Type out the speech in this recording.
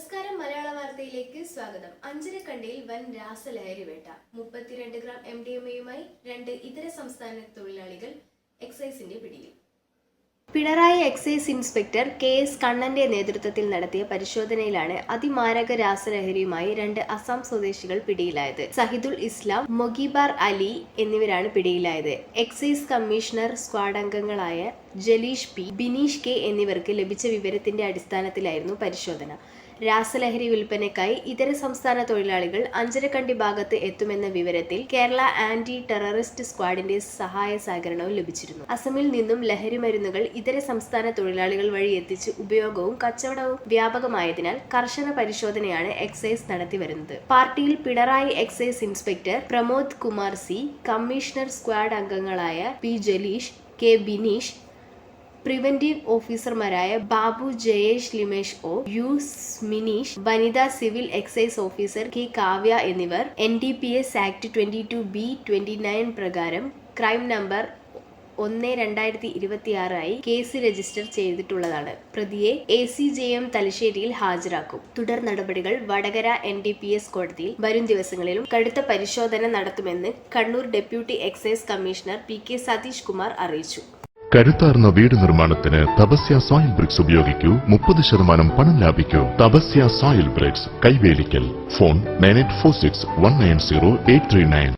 നമസ്കാരം. മലയാള വാർത്തയിലേക്ക് സ്വാഗതം. അഞ്ചരക്കണ്ടിയിൽ വൻ രാസലഹരി വേട്ട. 32 ഗ്രാം MDMA-യുമായി 2 ഇതര സംസ്ഥാന തൊഴിലാളികൾ എക്സൈസിന്റെ പിടിയിൽ. പിണറായി എക്സൈസ് ഇൻസ്പെക്ടർ KS കണ്ണന്റെ നേതൃത്വത്തിൽ നടത്തിയ പരിശോധനയിലാണ് അതിമാരക രാസലഹരിയുമായി 2 അസം സ്വദേശികൾ പിടിയിലായത്. സഹിദുൽ ഇസ്ലാം, മൊഗീബാർ അലി എന്നിവരാണ് പിടിയിലായത്. എക്സൈസ് കമ്മീഷണർ സ്ക്വാഡ് അംഗങ്ങളായ ജലീഷ് P, ബിനീഷ് K എന്നിവർക്ക് ലഭിച്ച വിവരത്തിന്റെ അടിസ്ഥാനത്തിലായിരുന്നു പരിശോധന. രാസലഹരി വിൽപ്പനയ്ക്കായി ഇതര സംസ്ഥാന തൊഴിലാളികൾ അഞ്ചരക്കണ്ടി ഭാഗത്ത് എത്തുമെന്ന വിവരത്തിൽ കേരള ആന്റി ടെററിസ്റ്റ് സ്ക്വാഡിന്റെ സഹായ സഹകരണവും ലഭിച്ചിരുന്നു. അസമിൽ നിന്നും ലഹരി മരുന്നുകൾ ഇതര സംസ്ഥാന തൊഴിലാളികൾ വഴി എത്തിച്ച് ഉപയോഗവും കച്ചവടവും വ്യാപകമായതിനാൽ കർശന പരിശോധനയാണ് എക്സൈസ് നടത്തിവരുന്നത്. പാർട്ടിയിൽ Pinarayi excise inspector Pramod Kumar C, commissioner squad അംഗങ്ങളായ P Jaleesh, K Bineesh, preventive ഓഫീസർമാരായ ബാബു ജയേഷ് ലിമേഷ് O, U മിനീഷ്, വനിതാ civil excise officer K Kavya എന്നിവർ NDPS ആക്ട് 22B29 പ്രകാരം ക്രൈം നമ്പർ 1/2026 ആയി കേസ് രജിസ്റ്റർ ചെയ്തിട്ടുള്ളതാണ്. പ്രതിയെ ACJM തലശ്ശേരിയിൽ ഹാജരാക്കും. തുടർ നടപടികൾ വടകര NDPS കോടതിയിൽ വരും ദിവസങ്ങളിലും കടുത്ത പരിശോധന നടത്തുമെന്ന് Kannur deputy excise commissioner PK Satheesh Kumar അറിയിച്ചു. കരുത്താർന്ന വീട് നിർമ്മാണത്തിന് തപസ്യ സോയിൽ ബ്രിക്സ് ഉപയോഗിക്കൂ. 30% പണം ലാഭിക്കൂ. Tapasya soil bricks, Kaivelikkal. Phone 9846190839.